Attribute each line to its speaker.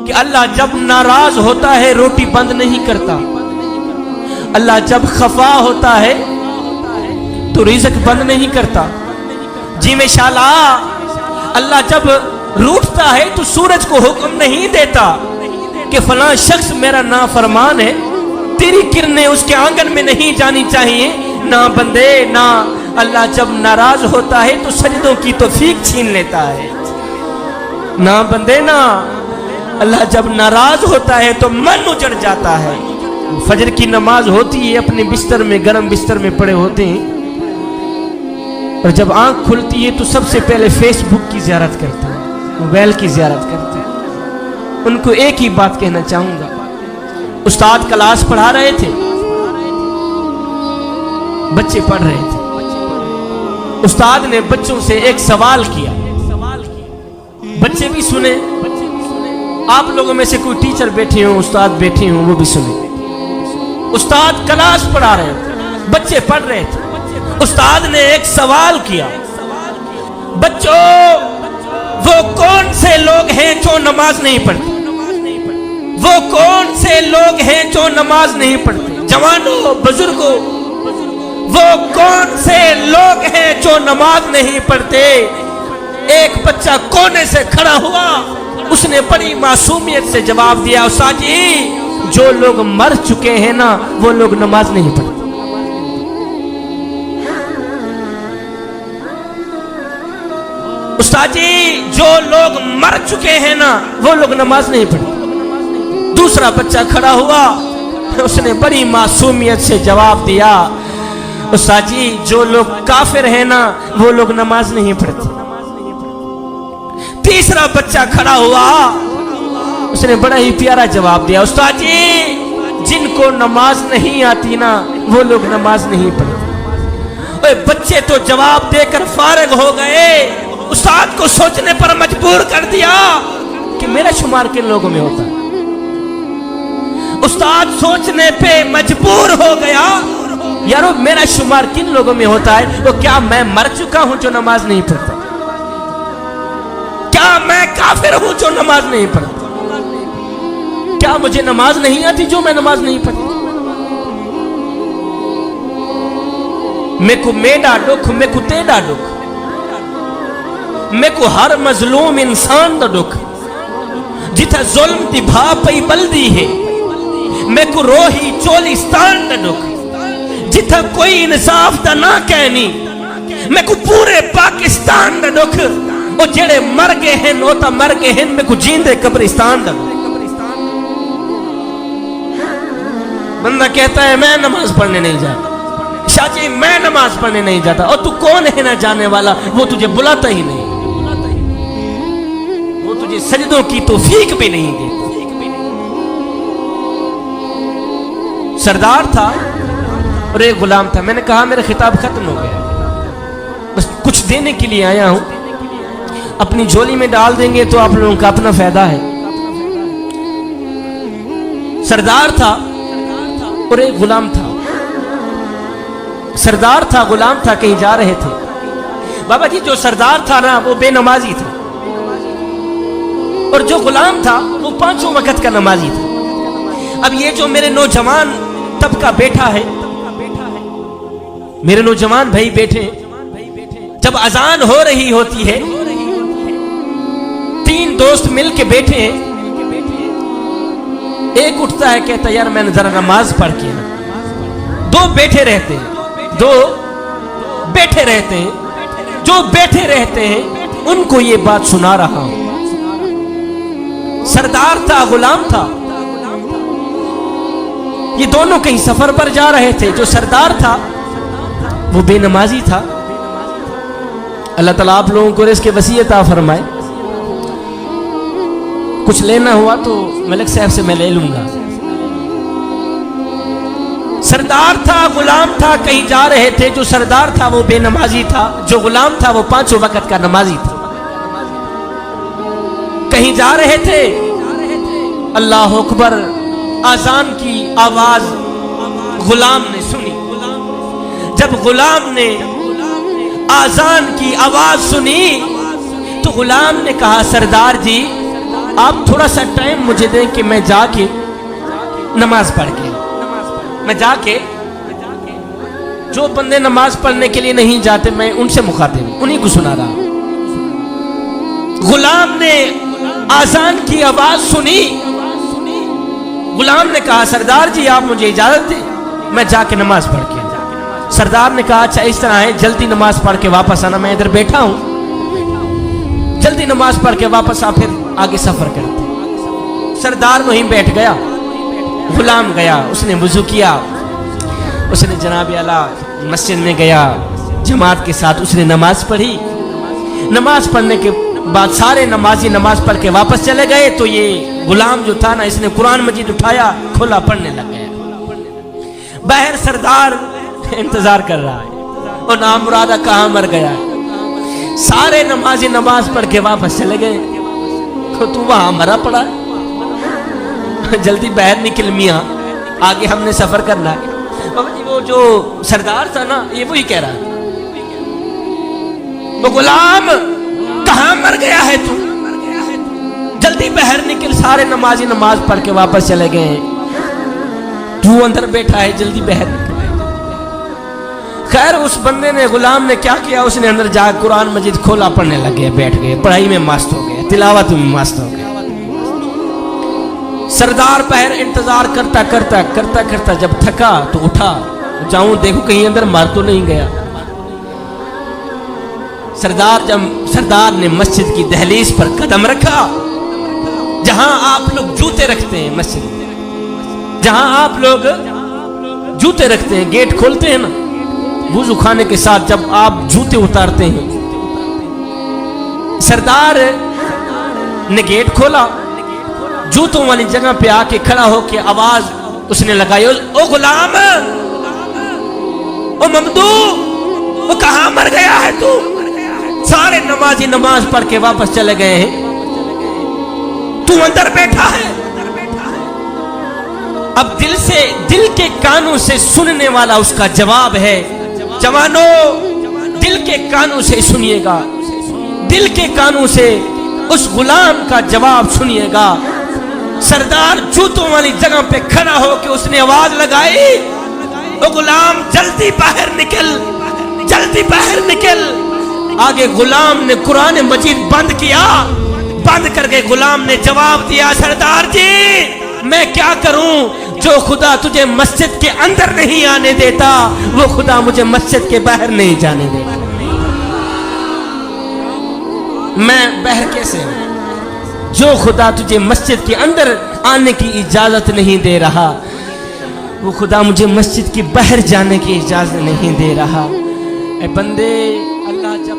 Speaker 1: कि अल्लाह जब नाराज होता है रोटी बंद नहीं करता, अल्लाह जब खफा होता है तो रिज़्क बंद नहीं करता। जी में शाला अल्लाह जब रूठता है तो सूरज को हुक्म नहीं देता कि फलां शख्स मेरा नाफरमान है, तेरी किरणें उसके आंगन में नहीं जानी चाहिए। ना बंदे ना, अल्लाह जब नाराज होता है तो सजदों की तौफीक छीन लेता है। ना बंदे ना, अल्लाह जब नाराज होता है तो मन उजड़ जाता है। फजर की नमाज होती है, अपने बिस्तर में, गर्म बिस्तर में पड़े होते हैं, और जब आंख खुलती है तो सबसे पहले फेसबुक की ज़ियारत करते हैं, मोबाइल की ज़ियारत करते हैं। उनको एक ही बात कहना चाहूंगा, उस्ताद क्लास पढ़ा रहे थे, बच्चे पढ़ रहे थे, उस्ताद ने बच्चों से एक सवाल किया, बच्चे भी सुने, आप लोगों में से कोई टीचर बैठे हो, उस्ताद बैठे हो, वो भी सुने। उस्ताद क्लास पढ़ा रहे थे, बच्चे पढ़ रहे थे, उस्ताद ने एक सवाल किया, बच्चों वो कौन से लोग हैं जो नमाज नहीं पढ़ते? वो कौन से लोग हैं जो नमाज नहीं पढ़ते? जवानों, बुजुर्गों, वो कौन से लोग हैं जो नमाज नहीं पढ़ते? एक बच्चा कोने से खड़ा हुआ, उसने बड़ी मासूमियत से जवाब दिया, उस्ताद जी जो लोग मर चुके हैं ना वो लोग नमाज नहीं पढ़ते। उस्ताद जी जो लोग मर चुके हैं ना वो लोग नमाज नहीं पढ़ते। दूसरा बच्चा खड़ा हुआ, उसने बड़ी मासूमियत से जवाब दिया, उस्ताद जी जो लोग काफिर हैं ना वो लोग नमाज नहीं पढ़ते। तीसरा बच्चा खड़ा हुआ, उसने बड़ा ही प्यारा जवाब दिया, उस्ताद जी जिनको नमाज नहीं आती ना वो लोग नमाज नहीं पढ़ते। ओए बच्चे तो जवाब देकर फारिग हो गए, उस्ताद को सोचने पर मजबूर कर दिया कि मेरा शुमार किन लोगों में होता है। उस्ताद सोचने पे मजबूर हो गया, यारो मेरा शुमार किन लोगों में होता है? वो क्या मैं मर चुका हूं जो नमाज नहीं पढ़ता? क्या मैं काफिर हूं जो नमाज नहीं पढ़ता? क्या मुझे नमाज नहीं आती जो मैं नमाज नहीं पढ़ता? मेको मेरा दुख, मेको तेरा दुख, मेको हर मजलूम इंसान दा दुख, जिथा जुल्म दी भा पई बल्दी है, मेको रोही चोलिस्तान दा दुख, जिथा कोई इंसाफ दा ना कहनी, मेको पूरे पाकिस्तान दा दुख, और जेड़े मर गए हैं वो तो मर गए हैं, मेको जींदे कब्रिस्तान दा दुख। बंदा कहता है मैं नमाज पढ़ने नहीं जाता, शाजी मैं नमाज पढ़ने नहीं जाता, और तू कौन है ना जाने वाला? वो तुझे बुलाता ही नहीं, वो तुझे सजदों की तौफीक भी नहीं देता। सरदार था और एक गुलाम था। मैंने कहा मेरा खिताब खत्म हो गया, बस कुछ देने के लिए आया हूं, अपनी झोली में डाल देंगे तो आप लोगों का अपना फायदा है। सरदार था और एक गुलाम था। सरदार था, गुलाम था, कहीं जा रहे थे। बाबा जी जो सरदार था ना वो बेनमाजी था, और जो गुलाम था वो पांचों वक्त का नमाजी था। अब ये जो मेरे नौजवान तबका बैठा है, मेरे नौजवान भाई बैठे, जब अजान हो रही होती है, तीन दोस्त मिलके बैठे हैं, एक उठता है कहता यार मैंने जरा नमाज पढ़ के ना। दो बैठे रहते हैं, दो बैठे रहते हैं, जो बैठे रहते हैं उनको ये बात सुना रहा हूं। सरदार था, गुलाम था, ये दोनों कहीं सफर पर जा रहे थे। जो सरदार था वो बेनमाजी था। अल्लाह ताला आप लोगों को रिज़्क़ वसीयत फरमाए। कुछ लेना हुआ तो मलिक साहब से मैं ले लूंगा। सरदार था, गुलाम था, कहीं जा रहे थे। जो सरदार था वो बेनमाजी था, जो गुलाम था वो पांचों वक्त का नमाजी था। कहीं जा रहे थे, अल्लाह अकबर आजान की आवाज गुलाम ने सुनी। जब गुलाम ने आजान की आवाज सुनी तो गुलाम ने कहा सरदार जी आप थोड़ा सा टाइम मुझे दें कि मैं जाके नमाज पढ़ के, मैं जाके, जो बंदे नमाज पढ़ने के लिए नहीं जाते मैं उनसे मुखातिब, उन्हीं को सुना रहा। गुलाम ने आजान की आवाज सुनी, गुलाम ने कहा सरदार जी आप मुझे इजाजत दें, मैं जाके नमाज पढ़ के। सरदार ने कहा अच्छा इस तरह है, जल्दी नमाज पढ़ के वापस आना, मैं इधर बैठा हूं, जल्दी नमाज पढ़ के वापस आ, फिर आगे सफर करते। सरदार वहीं बैठ गया, गुलाम गया, उसने वुजू किया, उसने जनाब आला मस्जिद में गया, जमात के साथ उसने नमाज पढ़ी। नमाज पढ़ने के बाद सारे नमाजी नमाज पढ़ के वापस चले गए, तो ये गुलाम जो था ना, इसने कुरान मजीद उठाया, खुला पढ़ने लग गया। बाहर सरदार इंतजार कर रहा है, और नामुरादा कहाँ मर गया है। सारे नमाजी नमाज पढ़ के वापस चले गए, तो तू वहां मरा पड़ा, जल्दी बाहर निकल मियाँ, आगे हमने सफर करना है। बाबा जी वो जो सरदार था ना, ये वही कह रहा है, वो गुलाम कहाँ मर गया है तू, जल्दी बाहर निकल। सारे नमाजी नमाज पढ़ के वापस चले गए, तू अंदर बैठा है, जल्दी बाहर निकल। खैर उस बंदे ने, गुलाम ने क्या किया, उसने अंदर जाकर कुरान मजीद खोला, पढ़ने लग गए, बैठ गए, पढ़ाई में मस्त हो गए, तिलावत में मस्त हो गए। सरदार बाहर इंतजार करता करता करता करता जब थका तो उठा, जाऊं देखो कहीं अंदर मार तो नहीं गया। सरदार ने मस्जिद की दहलीज पर कदम रखा, जहां आप लोग जूते रखते हैं, मस्जिद जहां आप लोग जूते रखते हैं, गेट खोलते हैं ना वुजू खाने के साथ, जब आप जूते उतारते हैं, सरदार ने गेट खोला, जूतों वाली जगह पे आके खड़ा होके आवाज उसने लगाई, ओ गुलाम, ओ ममदू, वो कहां मर गया है तू। सारे नमाजी नमाज पढ़ के वापस चले गए हैं, तू अंदर बैठा है। अब दिल के कानों से सुनने वाला उसका जवाब है। जवानों दिल के कानों से सुनिएगा, दिल के कानों से उस गुलाम का जवाब सुनिएगा। सरदार जूतों वाली जगह पे खड़ा होकर उसने आवाज लगाई, ओ गुलाम जल्दी बाहर निकल, जल्दी बाहर निकल। आगे गुलाम ने कुरान मजीद बंद किया, बंद करके गुलाम ने जवाब दिया, सरदार जी मैं क्या करूं, जो खुदा तुझे मस्जिद के अंदर नहीं आने देता, वो खुदा मुझे मस्जिद के बाहर नहीं जाने देता। मैं बाहर कैसे हूं? जो खुदा तुझे मस्जिद के अंदर आने की इजाजत नहीं दे रहा, वो खुदा मुझे मस्जिद के बाहर जाने की इजाजत नहीं दे रहा। ए बंदे, अल्लाह जब